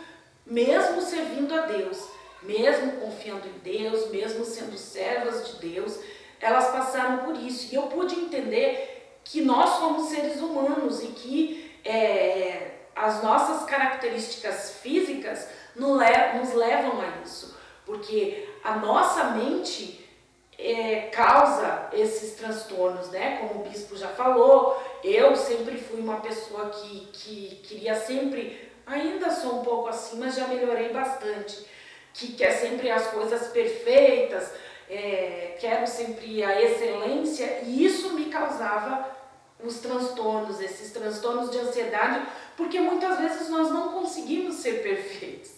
mesmo servindo a Deus, mesmo confiando em Deus, mesmo sendo servas de Deus, elas passaram por isso. E eu pude entender que nós somos seres humanos e que as nossas características físicas nos levam a isso. Porque a nossa mente causa esses transtornos, né? Como o bispo já falou, eu sempre fui uma pessoa que queria sempre, ainda sou um pouco assim, mas já melhorei bastante, que quer sempre as coisas perfeitas, quero sempre a excelência, e isso me causava os transtornos, esses transtornos de ansiedade, porque muitas vezes nós não conseguimos ser perfeitos.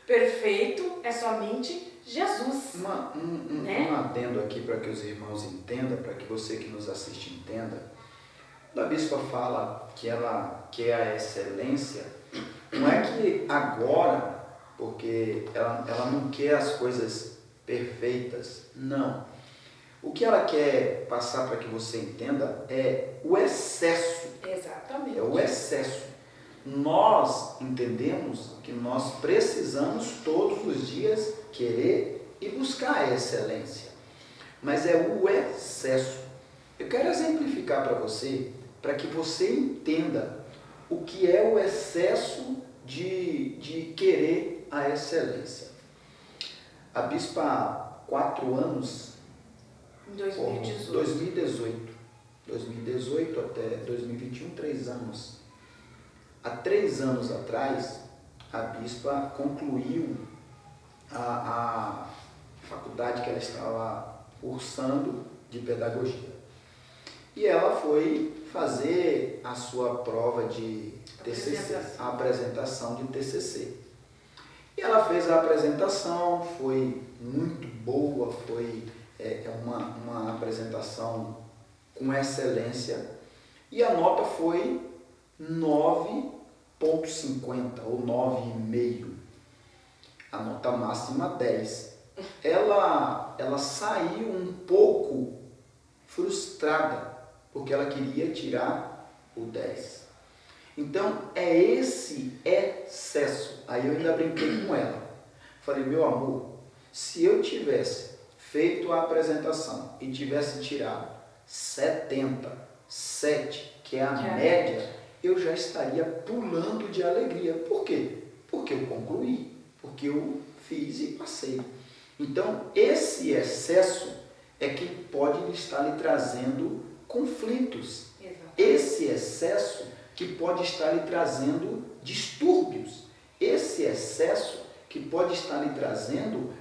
Perfeito é somente Jesus. Um adendo aqui para que os irmãos entendam, para que você que nos assiste entenda. Quando a bispa fala que ela quer a excelência, não é que agora, porque ela não quer as coisas perfeitas, não. O que ela quer passar para que você entenda é o excesso. Exatamente. É o excesso. Nós entendemos que nós precisamos todos os dias querer e buscar a excelência, mas é o excesso. Eu quero exemplificar para você, para que você entenda o que é o excesso de querer a excelência. A bispa há 4 anos, Em 2018. 2018 até 2021, 3 anos. Há 3 anos atrás, a bispa concluiu a faculdade que ela estava cursando de pedagogia. E ela foi fazer a sua prova de TCC, a apresentação de TCC. E ela fez a apresentação, foi muito boa, foi uma apresentação com excelência. E a nota foi 9,50 ou 9,5. A nota máxima 10. Ela saiu um pouco frustrada, porque ela queria tirar o 10. Então, é esse excesso. Aí eu ainda brinquei com ela. Falei, meu amor, se eu tivesse feito a apresentação e tivesse tirado 77, que é a média, eu já estaria pulando de alegria. Por quê? Porque eu concluí, porque eu fiz e passei. Então, esse excesso é que pode estar lhe trazendo conflitos. Exato. Esse excesso que pode estar lhe trazendo distúrbios. Esse excesso que pode estar lhe trazendo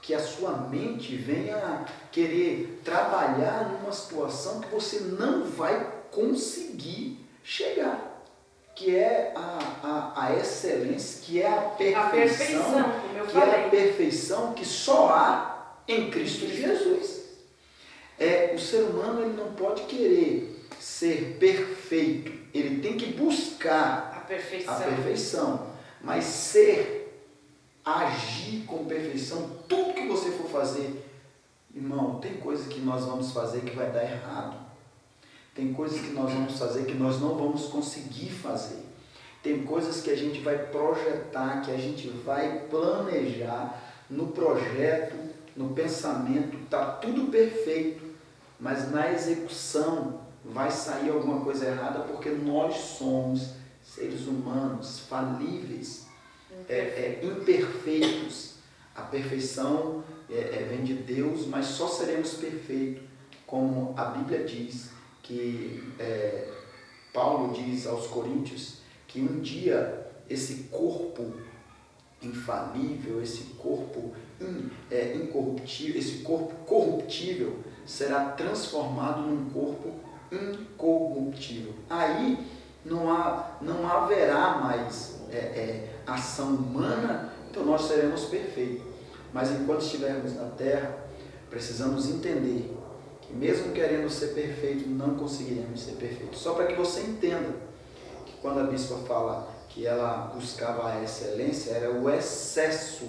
que a sua mente venha querer trabalhar numa situação que você não vai conseguir chegar, que é a excelência, que é a perfeição, como eu que falei. é a perfeição que só há em Cristo Jesus. O ser humano ele não pode querer ser perfeito, ele tem que buscar A perfeição. a perfeição, mas agir com perfeição, tudo que você for fazer, irmão, tem coisa que nós vamos fazer que vai dar errado. tem coisas que nós vamos fazer que nós não vamos conseguir fazer. Tem coisas que a gente vai projetar, que a gente vai planejar no projeto, no pensamento, está tudo perfeito, mas na execução vai sair alguma coisa errada porque nós somos seres humanos, falíveis, imperfeitos. A perfeição vem de Deus, mas só seremos perfeitos, como a Bíblia diz, que Paulo diz aos Coríntios, que um dia esse corpo infalível, esse corpo incorruptível, esse corpo corruptível será transformado num corpo incorruptível. Aí não haverá mais ação humana, então nós seremos perfeitos. Mas enquanto estivermos na terra, precisamos entender que mesmo querendo ser perfeito, não conseguiremos ser perfeitos. Só para que você entenda que quando a bispa fala que ela buscava a excelência, era o excesso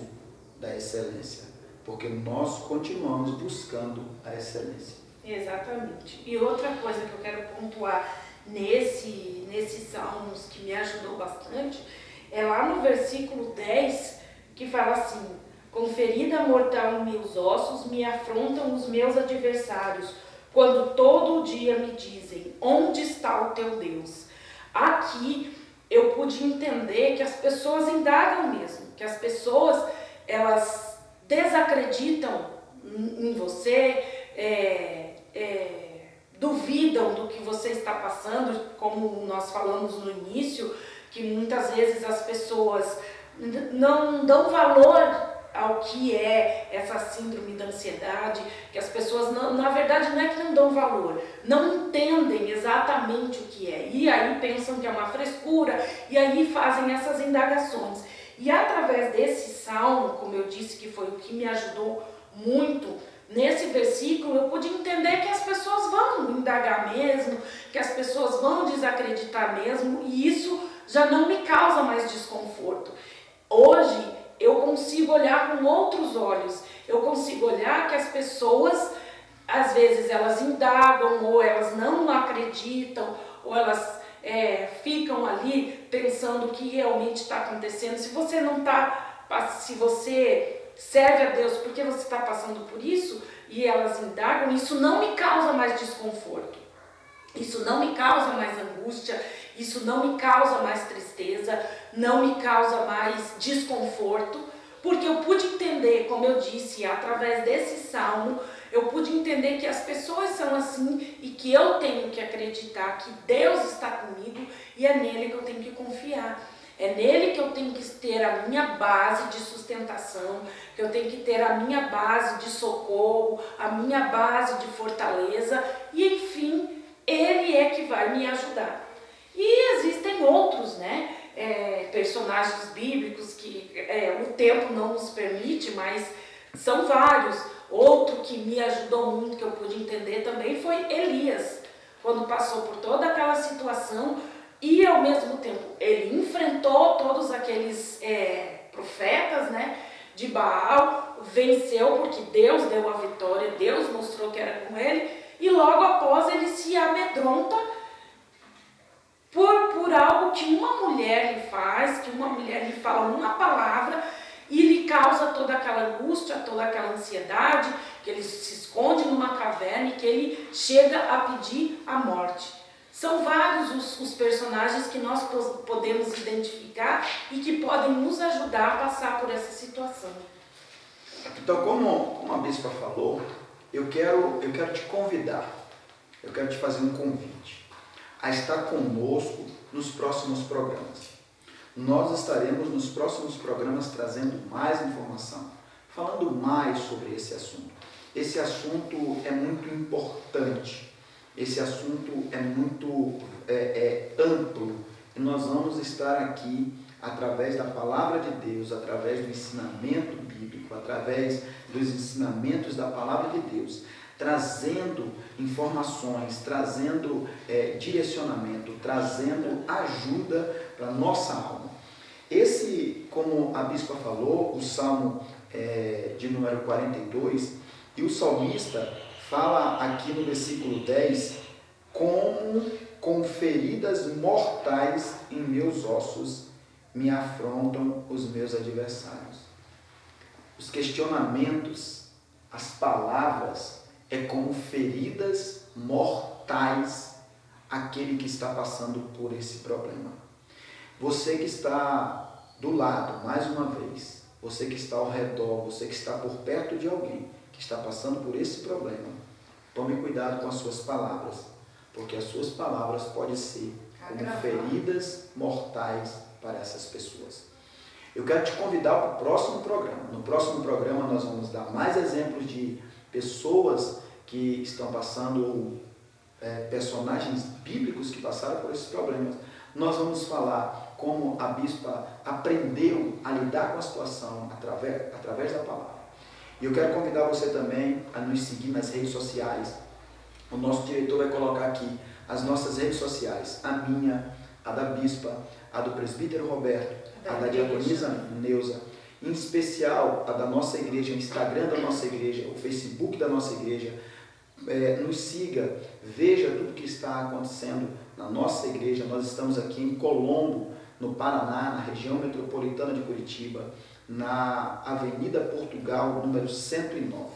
da excelência, porque nós continuamos buscando a excelência. Exatamente. E outra coisa que eu quero pontuar nesses salmos que me ajudou bastante, é lá no versículo 10, que fala assim: com ferida mortal em meus ossos me afrontam os meus adversários, quando todo dia me dizem, onde está o teu Deus? Aqui eu pude entender que as pessoas indagam mesmo, que as pessoas, elas desacreditam em você, duvidam do que você está passando, como nós falamos no início, que muitas vezes as pessoas não dão valor ao que é essa síndrome da ansiedade, que as pessoas, na verdade, não é que não dão valor, não entendem exatamente o que é, e aí pensam que é uma frescura, e aí fazem essas indagações. E através desse salmo, como eu disse, que foi o que me ajudou muito, nesse versículo eu pude entender que as pessoas vão indagar mesmo, que as pessoas vão desacreditar mesmo, e isso já não me causa mais desconforto. Hoje eu consigo olhar com outros olhos, eu consigo olhar que as pessoas, às vezes elas indagam, ou elas não acreditam, ou elas ficam ali pensando o que realmente está acontecendo. Se você não está, se você serve a Deus porque você está passando por isso, e elas indagam, isso não me causa mais desconforto, isso não me causa mais angústia, isso não me causa mais tristeza, não me causa mais desconforto, porque eu pude entender, como eu disse, através desse salmo, eu pude entender que as pessoas são assim e que eu tenho que acreditar que Deus está comigo e é nele que eu tenho que confiar. É nele que eu tenho que ter a minha base de sustentação, que eu tenho que ter a minha base de socorro, a minha base de fortaleza e, enfim, ele é que vai me ajudar. E existem outros, personagens bíblicos que o tempo não nos permite, mas são vários. Outro que me ajudou muito, que eu pude entender também, foi Elias, quando passou por toda aquela situação e, ao mesmo tempo, ele enfrentou todos aqueles profetas, de Baal, venceu porque Deus deu a vitória, Deus mostrou que era com ele, e logo após ele se amedronta por algo que uma mulher lhe faz, que uma mulher lhe fala uma palavra e lhe causa toda aquela angústia, toda aquela ansiedade, que ele se esconde numa caverna e que ele chega a pedir a morte. São vários os personagens que nós podemos identificar e que podem nos ajudar a passar por essa situação. Então, como a bispa falou, eu quero te convidar, eu quero te fazer um convite a estar conosco nos próximos programas. Nós estaremos nos próximos programas trazendo mais informação, falando mais sobre esse assunto. Esse assunto é muito importante, esse assunto é muito amplo, e nós vamos estar aqui através da palavra de Deus, através do ensinamento bíblico, através dos ensinamentos da palavra de Deus, trazendo informações, trazendo direcionamento, trazendo ajuda para a nossa alma. Esse, como a bispa falou, o Salmo de número 42, e o salmista fala aqui no versículo 10, como com feridas mortais em meus ossos me afrontam os meus adversários. Os questionamentos, as palavras, é como feridas mortais àquele que está passando por esse problema. Você que está do lado, mais uma vez, você que está ao redor, você que está por perto de alguém que está passando por esse problema, tome cuidado com as suas palavras, porque as suas palavras podem ser como feridas mortais para essas pessoas. Eu quero te convidar para o próximo programa. No próximo programa nós vamos dar mais exemplos de pessoas que estão passando, personagens bíblicos que passaram por esses problemas. Nós vamos falar como a bispa aprendeu a lidar com a situação através da palavra. E eu quero convidar você também a nos seguir nas redes sociais. O nosso diretor vai colocar aqui as nossas redes sociais, a minha, a da bispa, a do presbítero Roberto, a da diaconisa Neuza, em especial a da nossa igreja, o Instagram da nossa igreja, o Facebook da nossa igreja. Nos siga, veja tudo que está acontecendo na nossa igreja. Nós estamos aqui em Colombo, no Paraná, na região metropolitana de Curitiba, na Avenida Portugal, número 109.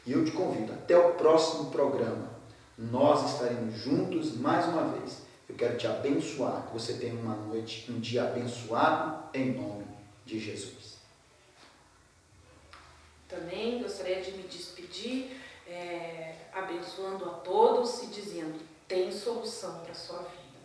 E eu te convido, até o próximo programa. Nós estaremos juntos mais uma vez. Eu quero te abençoar, que você tenha uma noite, um dia abençoado, em nome de Jesus. Também gostaria de me despedir, abençoando a todos e dizendo, tem solução para a sua vida.